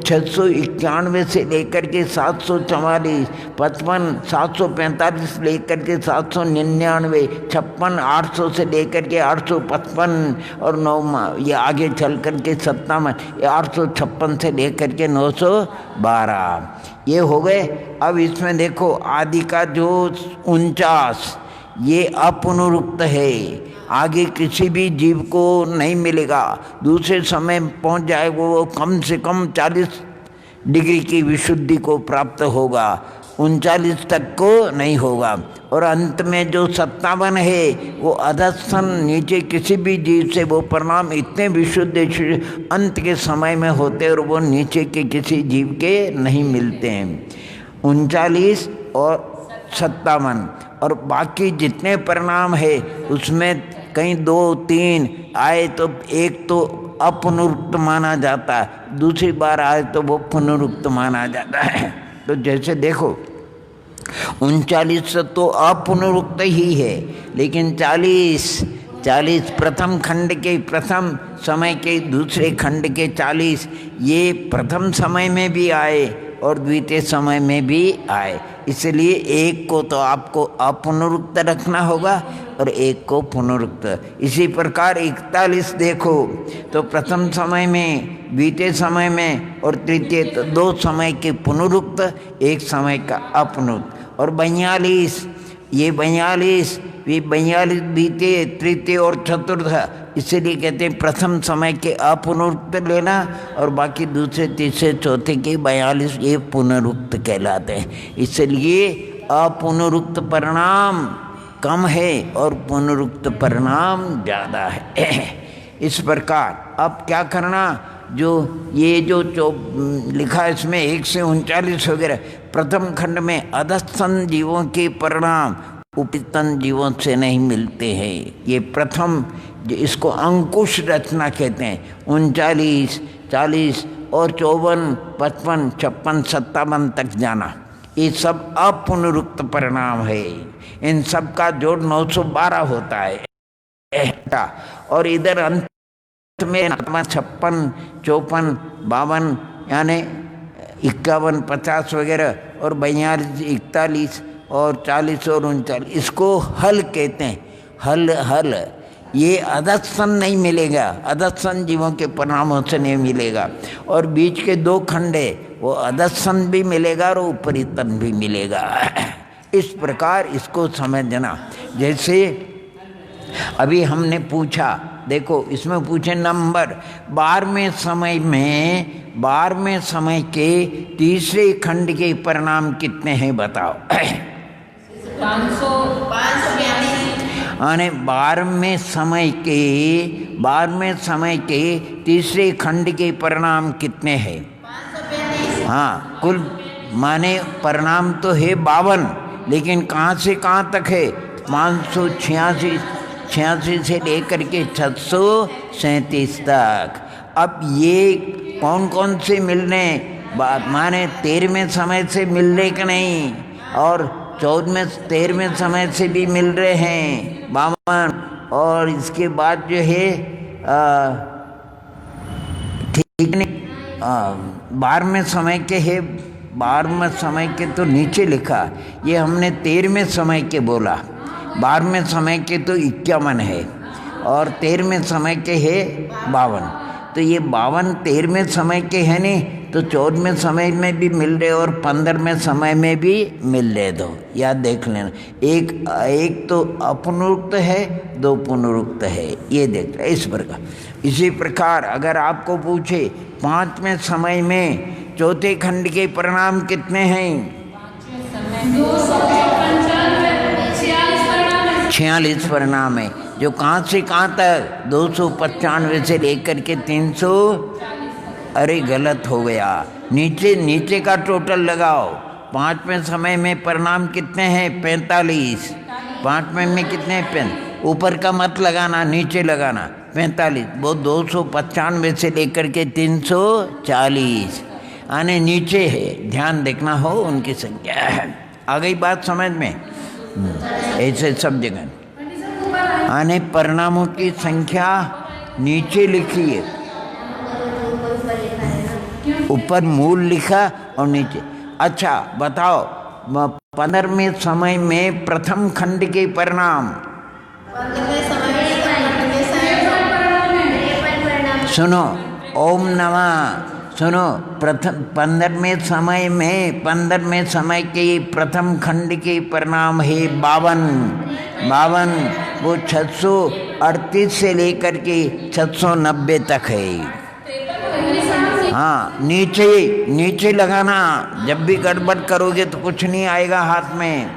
691 से लेकर के 744, 55, 745 लेकर के 799, 56, 800 से लेकर के 855 और 9 ये आगे चल कर के 57, 856 से लेकर के 912 ये हो गए। अब इसमें देखो आदि का जो 49 ये अपुनरुक्त है, आगे किसी भी जीव को नहीं मिलेगा। दूसरे समय पहुंच जाएगा वो कम से कम 40 डिग्री की विशुद्धि को प्राप्त होगा, 39 तक को नहीं होगा। और अंत में जो 57 है वो अधस्थन नीचे किसी भी जीव से वो परिणाम इतने विशुद्ध अंत के समय में होते और वो नीचे के किसी जीव के नहीं मिलते हैं। 39 और 57 और बाकी जितने परिणाम है उसमें कहीं 2 3 आए तो एक तो अपुनरुक्त माना जाता है, दूसरी बार आए तो वो पुनरुक्त माना जाता है। तो जैसे देखो 39 तो अपुनरुक्त ही है, लेकिन 40 प्रथम खंड के प्रथम समय के दूसरे खंड के 40 ये प्रथम समय में भी आए और द्वितीय समय में भी आए, इसलिए एक को तो आपको अपुनरुक्त रखना होगा और एक को पुनरुक्त। इसी प्रकार 41 देखो तो प्रथम समय में, द्वितीय समय में और तृतीय, तो 2 समय के पुनरुक्त, 1 समय का अपुनरुक्त। और 42 ये 42 द्वितीय, तृतीय और चतुर्थ, इसीलिए कहते हैं प्रथम समय के अपुनरुक्त लेना और बाकी दूसरे तीसरे चौथे के 42 ये पुनरुक्त कहलाते हैं। इसलिए अपुनरुक्त परिणाम कम है और पुनरुक्त परिणाम ज़्यादा है। इस प्रकार अब क्या करना, जो लिखा है इसमें 1 से 39 वगैरह, प्रथम खंड में अधस्तन जीवों के परिणाम उपस्तन जीवों से नहीं मिलते हैं। ये प्रथम, इसको अंकुश रचना कहते हैं। 39, 40 और 54, 55, 56, 57 तक जाना, ये सब अपुनरुक्त परिणाम है। इन सब का जोड़ 912 होता है। और इधर अंत में 56, 54, 52 यानी 51, 50 वगैरह और 42, 41 और 40 और 39, इसको हल कहते हैं। हल ये अधस्तन नहीं मिलेगा, अधस्तन जीवों के परिणामों से नहीं मिलेगा। और बीच के 2 खंड है, वो अधस्तन भी मिलेगा और ऊपरी तन भी मिलेगा। इस प्रकार इसको समझना। जैसे अभी हमने पूछा, देखो इसमें पूछे नंबर 12वें समय के तीसरे खंड के परिणाम कितने हैं बताओ। 12वें समय के तीसरे खंड के परिणाम कितने हैं? हाँ, कुल माने परिणाम तो है 52, लेकिन कहाँ से कहाँ तक है? 586 से लेकर के 637 तक। अब ये कौन कौन से मिलने, माने 13वें समय से मिल रहे कि नहीं, और 13वें समय से भी मिल रहे हैं 52, और इसके बाद जो है ठीक नहीं 12वें समय के है, 12वें समय के तो नीचे लिखा, ये हमने 13वें समय के बोला। 12वें समय के तो 51 है और 13वें समय के है 52। तो ये 52 13वें समय के हैं नहीं, तो 14वें समय में भी मिल रहे और 15वें समय में भी मिल रहे। दो याद देख लेना, एक तो अपुनरुक्त है, 2 पुनरुक्त है, ये देख रहे इस प्रकार। इसी प्रकार अगर आपको पूछे 5वें समय में चौथे खंड के परिणाम कितने हैं? 46 परिणाम है। जो कहाँ से कहाँ तक? 295 से लेकर के 300। अरे गलत हो गया, नीचे का टोटल लगाओ। 5वें समय में परिणाम कितने हैं? 45। 5वें में कितने हैं? ऊपर का मत लगाना, नीचे लगाना। 45 वो 295 से लेकर के 340 आने नीचे है, ध्यान देखना हो उनकी संख्या है। आ गई बात समझ में? ऐसे सब जगह आने परिणामों की संख्या नीचे लिखी है, ऊपर मूल लिखा और नीचे। अच्छा बताओ 15वें समय में प्रथम खंड के परिणाम सुनो, ओम नमः। सुनो, प्रथम 15वें समय के प्रथम खंड के परिणाम है 52। वो 638 से लेकर के 690 तक है। हाँ, नीचे लगाना, जब भी गड़बड़ करोगे तो कुछ नहीं आएगा हाथ में।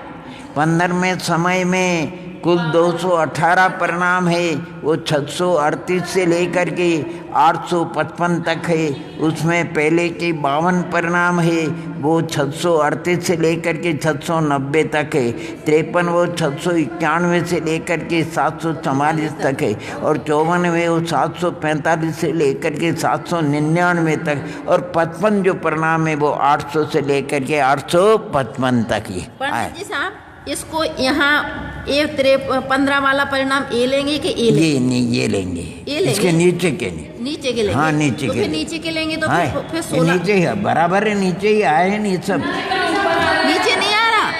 15वें समय में कुल 218 परिणाम है, वो 638 से लेकर के 855 तक है। उसमें पहले के 52 परिणाम है, वो 638 से लेकर के 690 तक है। 53 वो 691 से लेकर के 744 तक है। और 54 वो 745 से लेकर के 799 तक। और 55 जो परिणाम है वो 800 से लेकर के 855 तक ही। पंडित जी साहब, इसको यहाँ 15 वाला परिणाम ए लेंगे कि ए लेंगे? ये नहीं, ये लेंगे, इसके नीचे के नहीं, नीचे के लेंगे। हाँ नीचे तो के, फिर नीचे के लेंगे तो हाँ, फिर ये 16 नीचे है, बराबर है, नीचे ही आए हैं नहीं सब। नीचे नहीं आ रहा,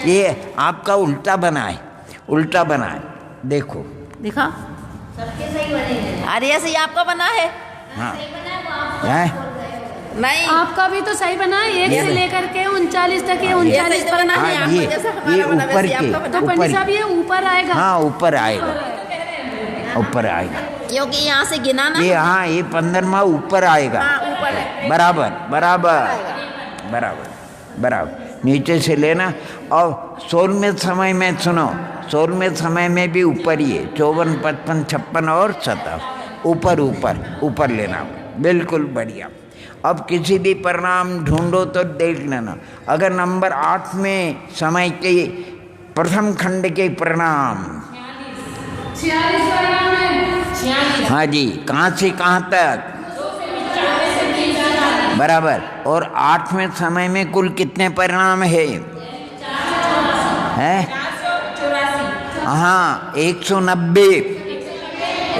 ये आपका उल्टा बना है, उल्टा बना है, देखो दिखा। सबके सही बने। अरे ऐसे ही आपका बना है। हाँ है? नहीं, आपका भी तो सही बना है, 1 से लेकर के 39 तक। ये 39 पर बना है, हाँ, आपका ये जैसा हमारा बना ऊपर वैसे के, आपका बना। तो पंडित साहब ये ऊपर आएगा। हाँ ऊपर आएगा, ऊपर आएगा, क्योंकि यहाँ से गिना ना। ये हाँ, ये 15वां ऊपर आएगा। हाँ ऊपर है, बराबर बराबर बराबर बराबर, नीचे से लेना। और 16वें समय में सुनो, 16वें समय में भी ऊपर ही है, 54, 55, 56 और 57, ऊपर ऊपर ऊपर लेना, बिल्कुल बढ़िया। अब किसी भी परिणाम ढूंढो तो देख लेना। अगर नंबर 8 में समय के प्रथम खंड के परिणाम, 46 परिणाम है। हाँ जी, कहाँ से कहाँ तक, बराबर। और 8वें समय में कुल कितने परिणाम है? हाँ 190,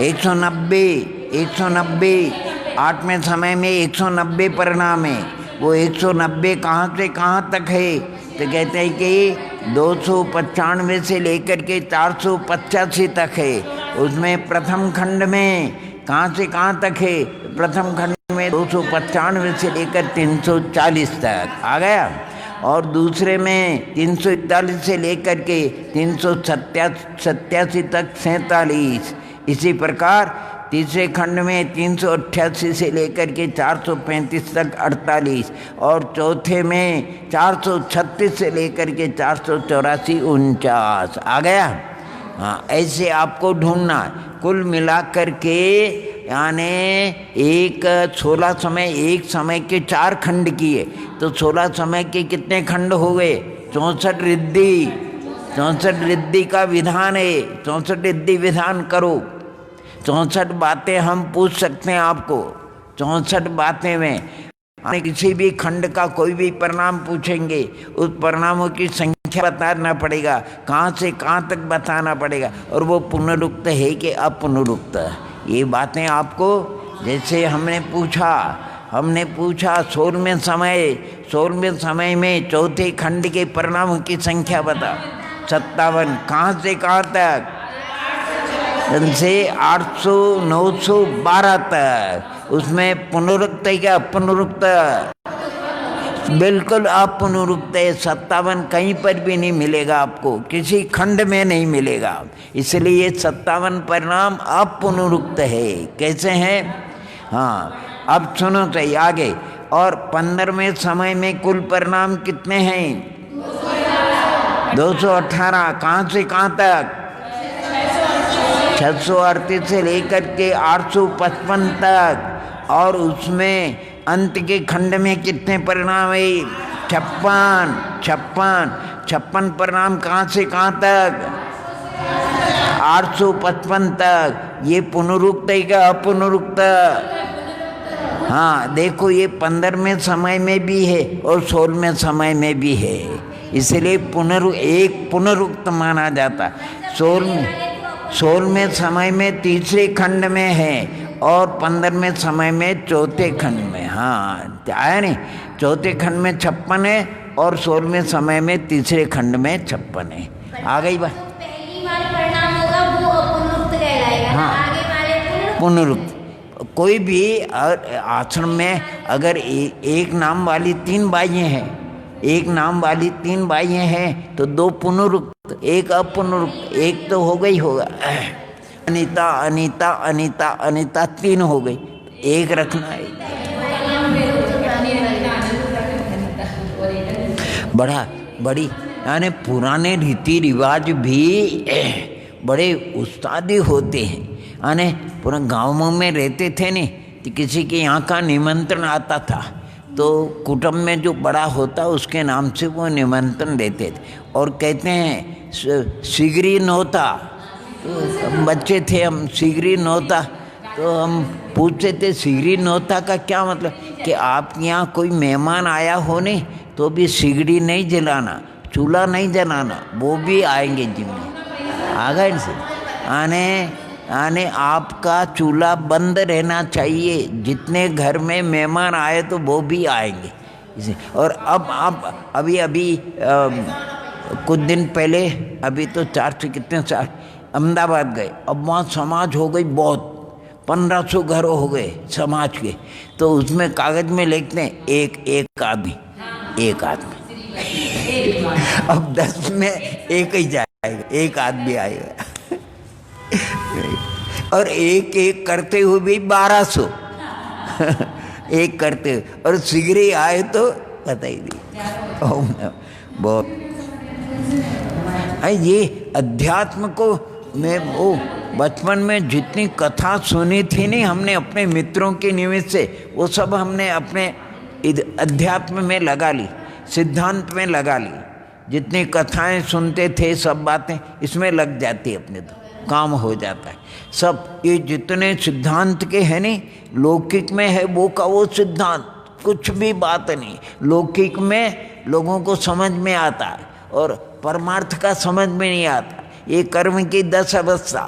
190, 190। 8वें समय में 190 परिणाम है। वो 190 कहाँ से कहाँ तक है? तो कहते हैं कि 295 से लेकर के 485 तक है। उसमें प्रथम खंड में कहाँ से कहाँ तक है? प्रथम खंड में 295 से लेकर 340 तक आ गया। और दूसरे में 341 से लेकर के 387 तक 47। इसी प्रकार तीसरे खंड में 388 से लेकर के 435 तक 48। और चौथे में 436 से लेकर के 484 49 आ गया। हाँ, ऐसे आपको ढूंढना। कुल मिलाकर के यानी एक 16 समय, एक समय के 4 खंड किए तो 16 समय के कितने खंड हो गए? 64 रिद्धि। 64 रिद्धि का विधान है। 64 रिद्धि विधान करो। 64 बातें हम पूछ सकते हैं आपको। 64 बातें में किसी भी खंड का कोई भी परिणाम पूछेंगे, उस परिणामों की संख्या बताना पड़ेगा, कहाँ से कहाँ तक बताना पड़ेगा, और वो पुनरुक्त है कि अपुनरुक्त। ये बातें आपको, जैसे हमने पूछा 16वें समय में चौथे खंड के परिणामों की संख्या बता। 57। कहाँ से कहाँ तक? से 800, 912 तक। उसमें पुनरुक्त है क्या अपुनरुक्त? बिल्कुल अपुनरुक्त है। 57 कहीं पर भी नहीं मिलेगा आपको, किसी खंड में नहीं मिलेगा। इसलिए ये 57 परिणाम अपुनरुक्त है। कैसे हैं? हाँ, अब सुनो सही आगे। और 15वें समय में कुल परिणाम कितने हैं? 218। कहाँ से कहाँ तक? 638 से लेकर के 855 तक। और उसमें अंत के खंड में कितने परिणाम है? 56 परिणाम। कहाँ से कहाँ तक? 855 तक। ये पुनरुक्त है क्या अपुनरुक्त? हाँ देखो, ये 15वें समय में भी है और 16वें समय में भी है। इसलिए एक पुनरुक्त माना जाता। 16वें समय में तीसरे खंड में है और 15वें समय में चौथे खंड में। हाँ आया नहीं? चौथे खंड में 56 है और 16वें समय में तीसरे खंड में 56 है। आ गई बात? पहली वाला परिणाम होगा वो अपुनरुक्त कहलाएगा। हाँ, आगे वाले पुनरुक्त। कोई भी आश्रम में अगर एक नाम वाली 3 बाइयाँ हैं, एक नाम वाली 3 बाइयाँ हैं तो 2 पुनरुक्त, एक अपुनरुक्त, एक तो हो गई होगा। अनीता अनीता अनीता अनीता 3 हो गई, एक रखना है। बड़ी यानी पुराने रीति रिवाज भी बड़े उस्तादी होते हैं। यानी पूरा गाँवों में रहते थे नहीं तो किसी के यहाँ का निमंत्रण आता था तो कुटुंब में जो बड़ा होता उसके नाम से वो निमंत्रण देते थे। और कहते हैं सिगरी नोता, तो हम बच्चे थे, हम सिगरी नोता, तो हम पूछते थे सिगरी नोता का क्या मतलब, कि आपके यहाँ कोई मेहमान आया हो नहीं तो भी सिगड़ी नहीं जलाना, चूल्हा नहीं जलाना, वो भी आएंगे जिम्मे आ गए से। आने आपका चूल्हा बंद रहना चाहिए, जितने घर में मेहमान आए तो वो भी आएंगे इसे। और अब आप अभी कुछ दिन पहले, अभी तो 4 से कितने साल अहमदाबाद गए, अब वहाँ समाज हो गई बहुत, 1500 घर हो गए समाज के, तो उसमें कागज में लिखते हैं एक आदमी। अब 10 में एक ही जाएगा, एक आदमी आएगा और एक करते हुए भी 1200 एक करते हुए, और सिगरी आए तो पता ही नहीं। बहुत ये अध्यात्म को मैं वो बचपन में जितनी कथा सुनी थी नहीं हमने अपने मित्रों के निमित्त से, वो सब हमने अपने अध्यात्म में लगा ली, सिद्धांत में लगा ली। जितनी कथाएं सुनते थे सब बातें इसमें लग जाती, अपने तो काम हो जाता है सब। ये जितने सिद्धांत के हैं नहीं, लौकिक में है वो का वो सिद्धांत, कुछ भी बात नहीं। लौकिक में लोगों को समझ में आता है और परमार्थ का समझ में नहीं आता। ये कर्म की 10 अवस्था,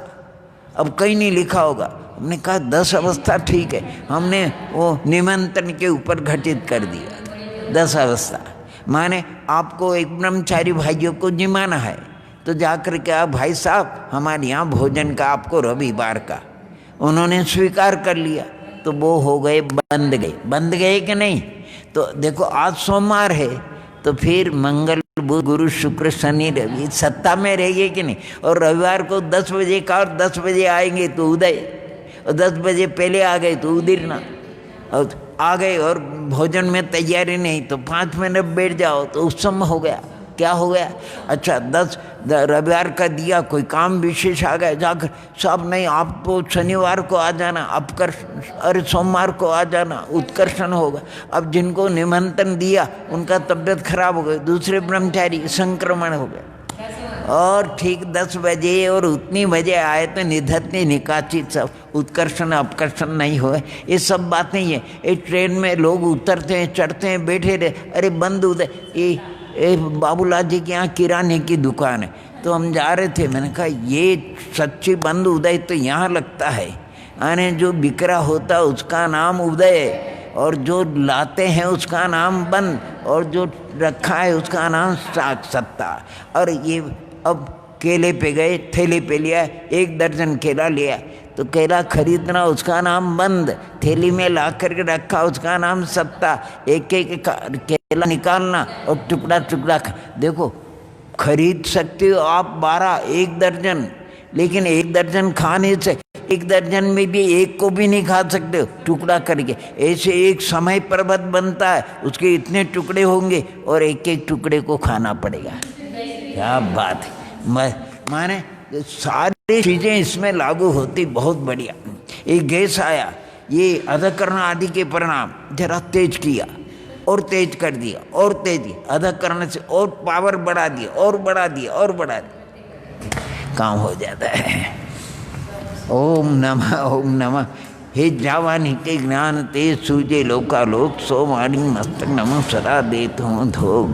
अब कहीं नहीं लिखा होगा, हमने कहा 10 अवस्था ठीक है, हमने वो निमंत्रण के ऊपर घटित कर दिया 10 अवस्था। माने आपको एक ब्रह्मचारी भाइयों को जिमाना है तो जाकर के आप, भाई साहब हमारे यहाँ भोजन का आपको रविवार का, उन्होंने स्वीकार कर लिया तो वो हो गए बंद गए कि नहीं। तो देखो आज सोमवार है तो फिर मंगल बुध गुरु शुक्र शनि रवि सत्ता में रहेंगे कि नहीं। और रविवार को 10 बजे का, और 10 बजे आएंगे तो उदय, और 10 बजे पहले आ गए तो उदिरना, और आ गए और भोजन में तैयारी नहीं तो 5 मिनट बैठ जाओ तो उस समय हो गया। क्या हो गया? अच्छा 10 रविवार का दिया, कोई काम विशेष आ गया, जाकर सब नहीं आप तो शनिवार को आ जाना, अपकर्षण, अरे सोमवार को आ जाना, उत्कर्षण होगा। अब जिनको निमंत्रण दिया उनका तबीयत खराब हो गई, दूसरे ब्रह्मचारी संक्रमण हो गया, और ठीक 10 बजे और उतनी बजे आए तो निधत्नी निकाचित सब, उत्कर्षण अपकर्षण नहीं हुए। ये सब बात नहीं है। ये ट्रेन में लोग उतरते हैं, चढ़ते हैं, बैठे रहे, अरे बंद उदय, ये बाबूलाल जी के यहाँ किराने की दुकान है, तो हम जा रहे थे, मैंने कहा ये सच्ची बंद उदय तो यहाँ लगता है, यानी जो बिकरा होता उसका नाम उदय है, और जो लाते हैं उसका नाम बंद, और जो रखा है उसका नाम सत्ता। और ये अब केले पे गए, थैली पे लिया, 1 दर्जन केला लिया तो केला खरीदना उसका नाम बंद, थैली में ला करके रखा उसका नाम सत्ता। एक केला निकालना और टुकड़ा देखो खरीद सकते हो आप 12 1 दर्जन, लेकिन 1 दर्जन खाने से 1 दर्जन में भी एक को भी नहीं खा सकते हो टुकड़ा करके। ऐसे एक समय पर्वत बनता है, उसके इतने टुकड़े होंगे और एक टुकड़े को खाना पड़ेगा। क्या बात है, माने सारी चीज़ें इसमें लागू होती। बहुत बढ़िया। एक गैस आया, ये अधकरण आदि के परिणाम जरा तेज किया और तेज कर दिया और तेज किया, अधकरण से और पावर बढ़ा दिया और बढ़ा दिया, काम हो जाता है। ओम नमः। हे जावानी के ज्ञान तेज सूझे लोकालोक, सो वाणी मस्तक नमः सदा देत हूँ धोग।